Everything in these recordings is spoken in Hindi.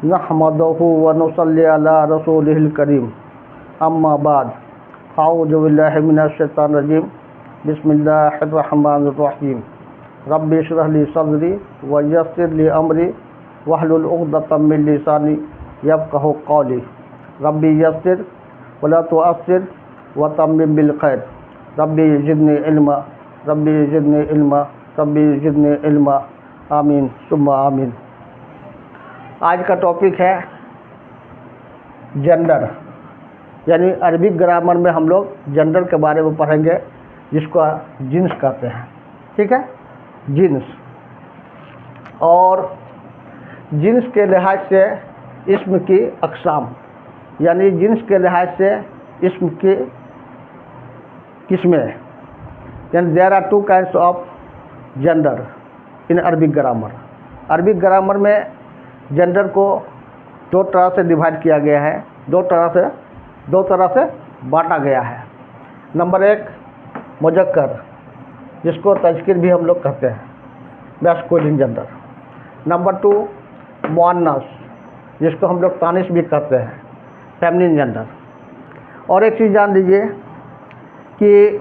नहमदुहु व नुसल्ली अला रसूलिहिल करीम अम्मा बाद अऊज़ु बिल्लाहि मिनश शैतानिर रजीम बिस्मिल्लाहिर रहमानिर रहीम रब्बि इश्रह ली सदरी व यस्सिर ली अमरी वहलुल उक़दतम मिन लिसानी यफ़क़हू क़ौली रब्बि यस्सिर व ला तुअस्सिर व तम्मिम बिल खैर रब्बि ज़िदनी इल्मा रब्बि ज़िदनी इल्मा रब्बि ज़िदनी इल्मा आमीन सुम्मा आमीन। आज का टॉपिक है जेंडर, यानी अरबिक ग्रामर में हम लोग जेंडर के बारे में पढ़ेंगे, जिसको जिन्स कहते हैं। ठीक है, जिन्स। और जिन्स के लिहाज से इस्म की अक़साम, यानी जिन्स के लिहाज से इस्म की किस्में, यानी there are two kinds of gender in Arabic grammar. Arabic grammar में जेंडर को दो तरह से डिवाइड किया गया है, दो तरह से बांटा गया है। नंबर एक मुज़क्कर, जिसको तज़कीर भी हम लोग कहते हैं, मैस्कुलिन जेंडर। नंबर टू मुअन्नस, जिसको हम लोग तानिस भी कहते हैं, फेमिनिन जेंडर। और एक चीज़ जान लीजिए कि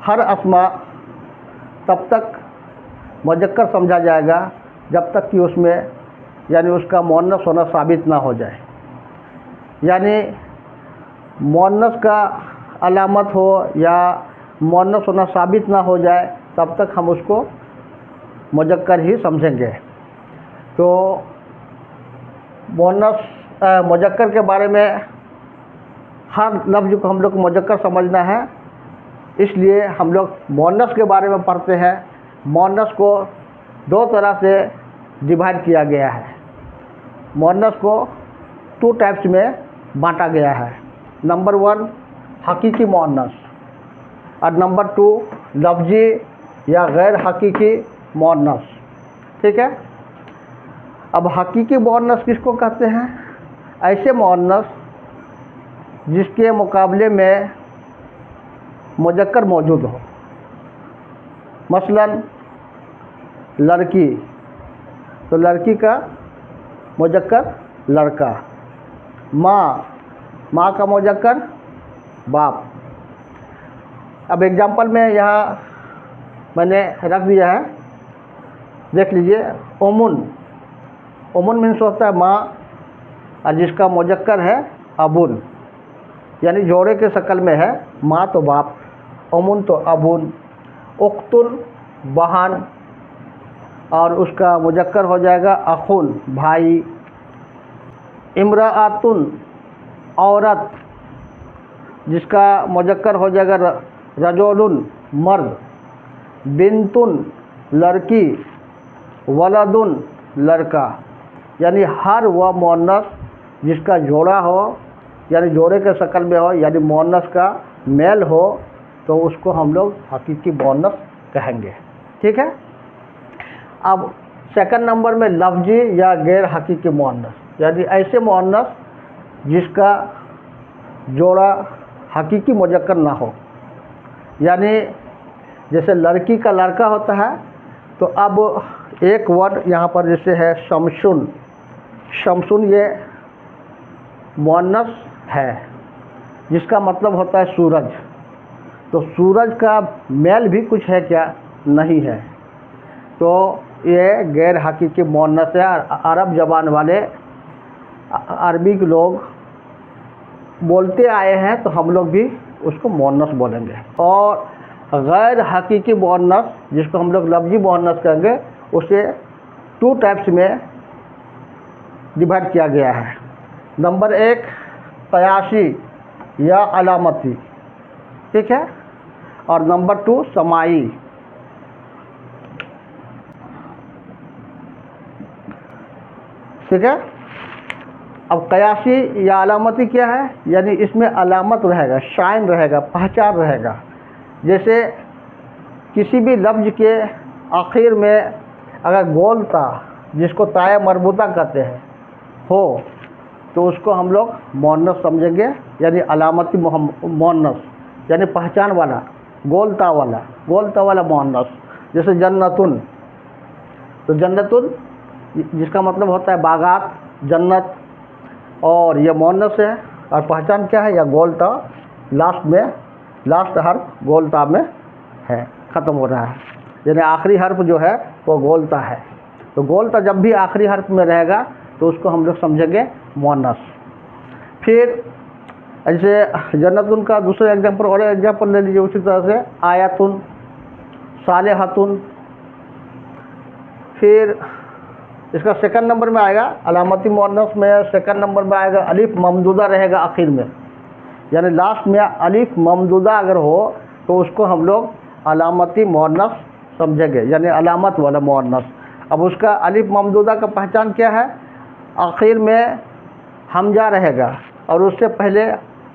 हर अस्मा तब तक मुज़क्कर समझा जाएगा जब तक कि उसमें यानी उसका मुअन्नस होना साबित ना हो जाए। यानी मुअन्नस का अलामत हो या मुअन्नस होना साबित ना हो जाए, तब तक हम उसको मुज़क्कर ही समझेंगे। तो मुज़क्कर के बारे में हर लफ्ज़ को हम लोग मुज़क्कर समझना है, इसलिए हम लोग मुअन्नस के बारे में पढ़ते हैं। मुअन्नस को दो तरह से डिवाइड किया गया है। मुअन्नस को टू टाइप्स में बांटा गया है। नंबर वन हकीकी मुअन्नस और नंबर टू लफ्ज़ी या गैर हकीकी मुअन्नस। ठीक है। अब हकीकी मुअन्नस किसको कहते हैं? ऐसे मुअन्नस जिसके मुकाबले में मुज़क्कर मौजूद हो। मसलन लड़की, तो लड़की का मुज़क्कर लड़का। माँ का मुज़क्कर बाप। अब एग्जाम्पल में यहाँ मैंने रख दिया है, देख लीजिए। उमुन मीन्स होता है माँ, और जिसका मुज़क्कर है अबुन, यानी जोड़े के शक्ल में है, माँ तो बाप, उमुन तो अबुन। उख्तुन बहन, और उसका मुज़क्कर हो जाएगा अखुन भाई। इम्राअतुन औरत, जिसका मुज़क्कर हो जाएगा रजोलुन मर्द। बिन्तुन लड़की, वलदुन लड़का। यानी हर वह मुअन्नस जिसका जोड़ा हो, यानी जोड़े के शक्ल में हो, यानी मुअन्नस का मेल हो, तो उसको हम लोग हकीकी मुअन्नस कहेंगे। ठीक है। अब सेकंड नंबर में लफ्ज़ी या गैर हकीकी मुअन्नस, यानी ऐसे मुअन्नस जिसका जोड़ा हकीकी मुज़क्कर ना हो। यानी जैसे लड़की का लड़का होता है, तो अब एक वर्ड यहाँ पर जैसे है शमसुन। शमसुन ये मुअन्नस है, जिसका मतलब होता है सूरज। तो सूरज का मेल भी कुछ है क्या? नहीं है। तो ये गैर हकीकी मुअन्नस है। अरब ज़बान वाले अरबी के लोग बोलते आए हैं, तो हम लोग भी उसको मुअन्नस बोलेंगे। और गैर हकीकी मुअन्नस, जिसको हम लोग लफ्ज़ी मुअन्नस कहेंगे, उसे टू टाइप्स में डिवाइड किया गया है। नंबर एक क़यासी या अलामती। ठीक है। और नंबर टू समाई। ठीक है। अब क़यासी या अलामती क्या है? यानी इसमें अलामत रहेगा, शाइन रहेगा, पहचान रहेगा। जैसे किसी भी लफ्ज़ के आखिर में अगर गोल ता, जिसको ताया मरबूता कहते हैं, हो, तो उसको हम लोग मुअन्नस समझेंगे, यानी अलामती मुअन्नस, यानी पहचान वाला, गोल ता वाला मुअन्नस। जैसे जन्नतुन, तो जन्नतुन जिसका मतलब होता है बागात, जन्नत, और ये मोनस है। और पहचान क्या है, या गोलता लास्ट में, लास्ट हर्फ गोलता में है, ख़त्म हो रहा है, यानी आखिरी हर्फ जो है वो गोलता है। तो गोलता जब भी आखिरी हर्फ में रहेगा तो उसको हम लोग समझेंगे मोनस। फिर ऐसे जन्नतुन का दूसरा एग्जाम्पल और एग्जाम्पल ले लीजिए उसी तरह से, आयतुन, सालेहतुन। फिर इसका सेकंड नंबर में आएगा अलामती मोनस में, सेकंड नंबर में आएगा अलिफ ममदूदा रहेगा आखिर में, यानी लास्ट में अलिफ ममदूदा अगर हो तो उसको हम लोग अलामती मोनस समझेंगे, यानी अलामत वाला मोनस। अब उसका अलिफ ममदूदा का पहचान क्या है, आखिर में हमजा रहेगा और उससे पहले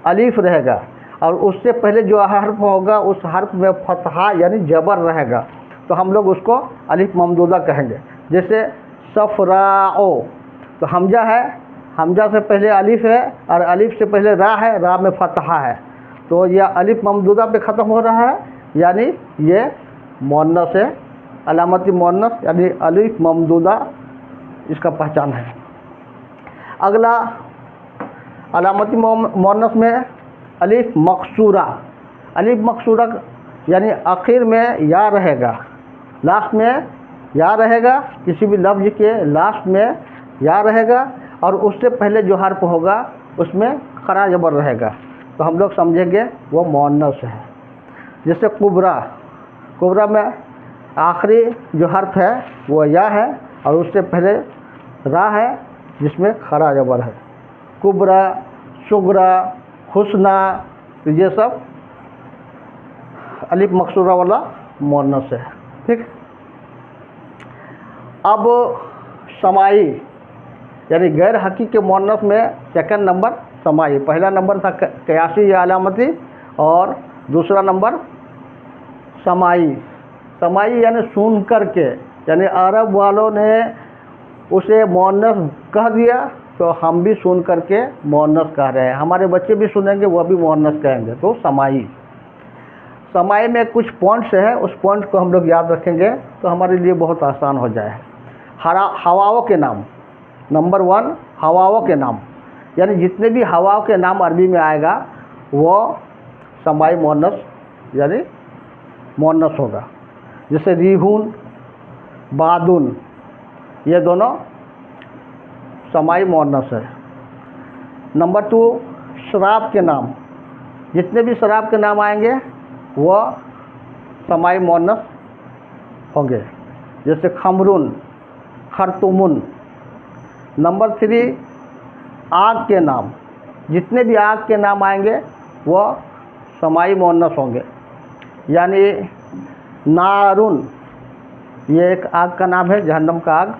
अलिफ रहेगा, और उससे पहले जो हर्फ होगा उस हर्फ में फतहा यानी जबर रहेगा, तो हम लोग उसको अलिफ ममदूदा कहेंगे। जैसे सफ़राओ, तो हमजा है, हमजा से पहले अलिफ है और अलिफ से पहले रा है, रा में फतहा है, तो यह अलिफ ममदूदा पे ख़त्म हो रहा है, यानी ये मोनस है, अलामती मोनस यानी अलिफ ममदूदा इसका पहचान है। अगला अलामती मोनस में अलिफ मकसूरा। अलिफ मकसूरा यानी आखिर में या रहेगा, लास्ट में या रहेगा, किसी भी लफ्ज़ के लास्ट में या रहेगा और उससे पहले जो हर्फ होगा उसमें खरा जबर रहेगा, तो हम लोग समझेंगे वो मोनस है। जैसे कुबरा, कुबरा में आखिरी जो हर्फ है वो या है और उससे पहले रा है जिसमें खरा जबर है। कुबरा, सुगरा, हुस्ना, तो ये सब अलिफ मकसूरा वाला मोनस है। ठीक, अब समाई यानी गैर हकीकी मोनस में सेकंड नंबर समाई, पहला नंबर था कयासी या अलामती और दूसरा नंबर समाई। समाई यानी सुन कर के, यानी अरब वालों ने उसे मोनस कह दिया तो हम भी सुन करके मोनस कह रहे हैं, हमारे बच्चे भी सुनेंगे वह भी मोनस कहेंगे, तो समाई। समाई में कुछ पॉइंट्स है, उस पॉइंट को हम लोग याद रखेंगे तो हमारे लिए बहुत आसान हो जाए। हवाओं के नाम, नंबर 1 हवाओं के नाम, यानी जितने भी हवाओं के नाम अरबी में आएगा वो समाई मोनस यानी मोनस होगा। जैसे रिहुन, बादुन, ये दोनों समाई मोनस है। नंबर 2 शराब के नाम, जितने भी शराब के नाम आएंगे वो समाई मोनस होंगे। जैसे खमरुन, खरतुमुन। नंबर 3 आग के नाम, जितने भी आग के नाम आएंगे वो समाई मोनस होंगे, यानी नारुन, ये एक आग का नाम है, जहन्नम का आग।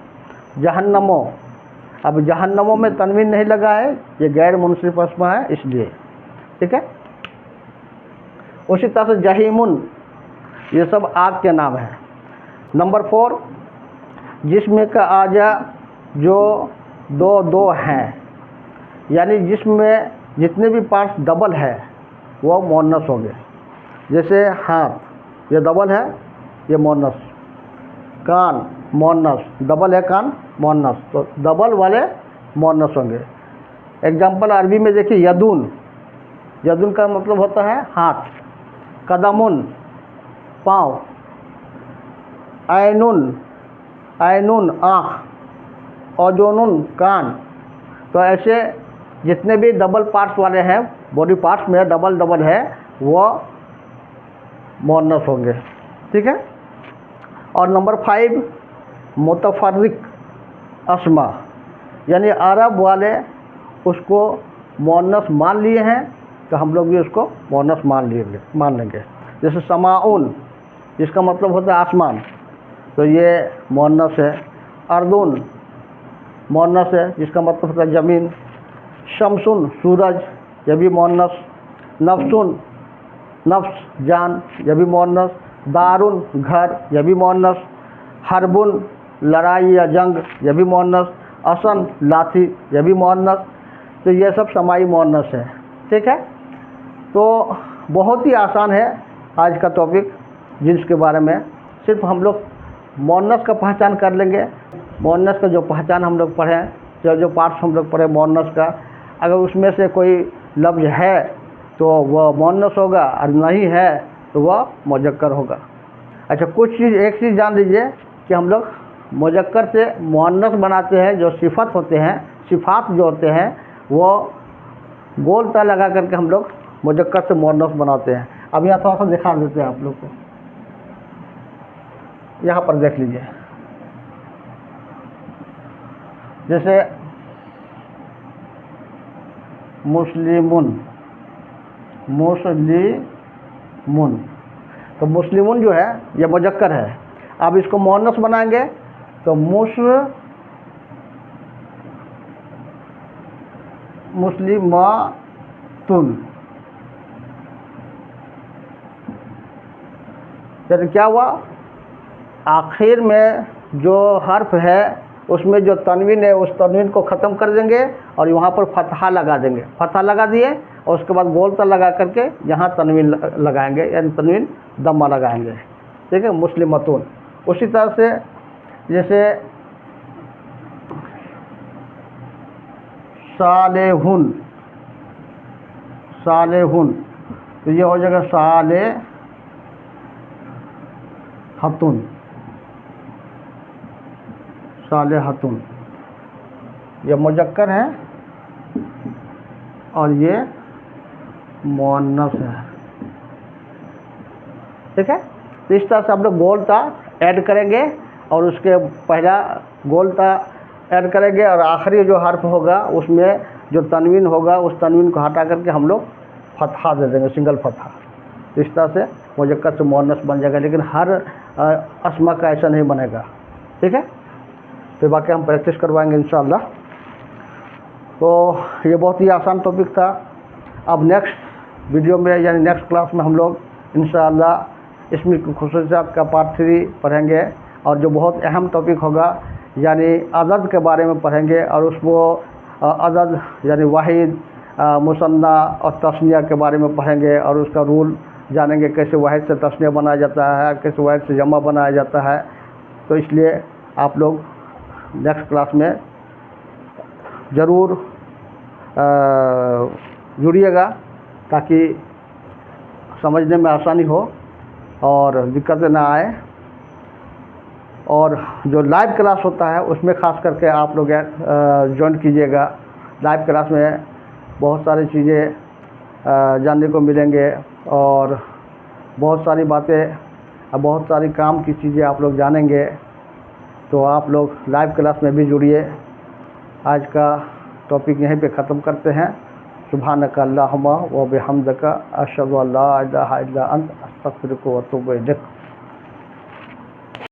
जहन्नमो, अब जहन्नमों में तनवीन नहीं लगा है, ये गैर मुनसिफ अस्मा है इसलिए। ठीक है, उसी तरह से जहीमुन, ये सब आग के नाम है। नंबर 4 जिस्म का आजा जो दो दो हैं, यानी जिस्म में जितने भी पार्ट्स डबल है वो मोनस होंगे। जैसे हाथ, ये डबल है, ये मोनस। कान मोनस, डबल है कान, मोनस, तो डबल वाले मोनस होंगे। एग्जाम्पल अरबी में देखिए, यदुन, यदुन का मतलब होता है हाथ। कदमुन, पाँव। ऐनुन, ऐनुन आँख। औजोनुन कान। तो ऐसे जितने भी डबल पार्ट्स वाले हैं, बॉडी पार्ट्स में डबल डबल है, वो मोनस होंगे। ठीक है, और नंबर 5 मुतफर्रिक अस्मा, यानी अरब वाले उसको मोनस मान लिए हैं तो हम लोग भी उसको मोनस मान लेंगे। जैसे समाउन, इसका मतलब होता है आसमान, तो ये मोनस है। अर्दुन मोनस है, जिसका मतलब होता है ज़मीन। शमसुन सूरज, यह भी मोनस। नफ्सुन नफ्स जान, यह भी मोनस। दारुन घर, यह भी मोनस। हरबुन लड़ाई या जंग, यह भी मोनस। असन लाठी, यह भी मोनस। तो ये सब समाई मोनस है। ठीक है, तो बहुत ही आसान है आज का टॉपिक जिन्स के बारे में। सिर्फ हम लोग मोनस का पहचान कर लेंगे मुअन्नस का जो पहचान हम लोग पढ़ें, जो पार्ट्स हम लोग पढ़े मुअन्नस का, अगर उसमें से कोई लफ्ज़ है तो वह मुअन्नस होगा और नहीं है तो वह मुज़क्कर होगा। अच्छा, कुछ चीज़, एक चीज़ जान लीजिए कि हम लोग मुज़क्कर से मुअन्नस बनाते हैं, जो सिफ़त होते हैं, सिफ़ात जो होते हैं वो गोल ता लगा करके हम लोग मुज़क्कर से मुअन्नस बनाते हैं। अब यहाँ थोड़ा सा दिखा देते हैं आप लोग को, यहाँ पर देख लीजिए। जैसे मुस्लिमुन, मुस्लिमुन, तो मुस्लिमुन जो है ये मुज़क्कर है। अब इसको मुअन्नस बनाएंगे तो मुस्लिमातुन, तो क्या हुआ, आखिर में जो हर्फ है उसमें जो तनवीन है उस तनवीन को ख़त्म कर देंगे और वहाँ पर फतहा लगा देंगे। फतहा लगा दिए और उसके बाद गोल ता लगा करके यहाँ तनवीन लगाएंगे, यानी तनवीन दम्मा लगाएंगे। ठीक है, मुस्लिमतुन। उसी तरह से जैसे सालेहुन, सालेहुन, तो ये हो जाएगा सालेहतुन, सालेहतुन। ये मुज़क्कर है और ये मुअन्नस है। ठीक है, तो इस तरह से हम लोग गोल ता ऐड करेंगे और उसके पहला गोल ता ऐड करेंगे और आखिरी जो हर्फ होगा उसमें जो तनवीन होगा उस तनवीन को हटा करके हम लोग फतहा दे देंगे, सिंगल फतहा। इस तरह से मुज़क्कर से मुअन्नस बन जाएगा, लेकिन हर अस्मा का ऐसा नहीं बनेगा। ठीक है, तो बाकी हम प्रैक्टिस करवाएंगे इंशाअल्लाह। तो ये बहुत ही आसान टॉपिक था। अब नेक्स्ट वीडियो में यानी नेक्स्ट क्लास में हम लोग इंशाअल्लाह इसमें खुसूसियात का पार्ट 3 पढ़ेंगे और जो बहुत अहम टॉपिक होगा यानी अदद के बारे में पढ़ेंगे और उसको अदद यानी वाहिद, मुसन्ना और तस्निया के बारे में पढ़ेंगे और उसका रूल जानेंगे, कैसे वाहिद से तस्निया बनाया जाता है, कैसे वाहिद से जमा बनाया जाता है। तो इसलिए आप लोग नेक्स्ट क्लास में ज़रूर जुड़िएगा ताकि समझने में आसानी हो और दिक्कतें ना आए। और जो लाइव क्लास होता है उसमें ख़ास करके आप लोग ज्वाइन कीजिएगा। लाइव क्लास में बहुत सारी चीज़ें जानने को मिलेंगे और बहुत सारी बातें, बहुत सारी काम की चीज़ें आप लोग जानेंगे। तो आप लोग लाइव क्लास में भी जुड़िए। आज का टॉपिक यहीं पे ख़त्म करते हैं। सुब्हानका अल्लाहुम्मा व बिहम्दिका अशहदु अल्ला इलाहा इल्ला अंत अस्तगफिरुका व अतूबु इलैक।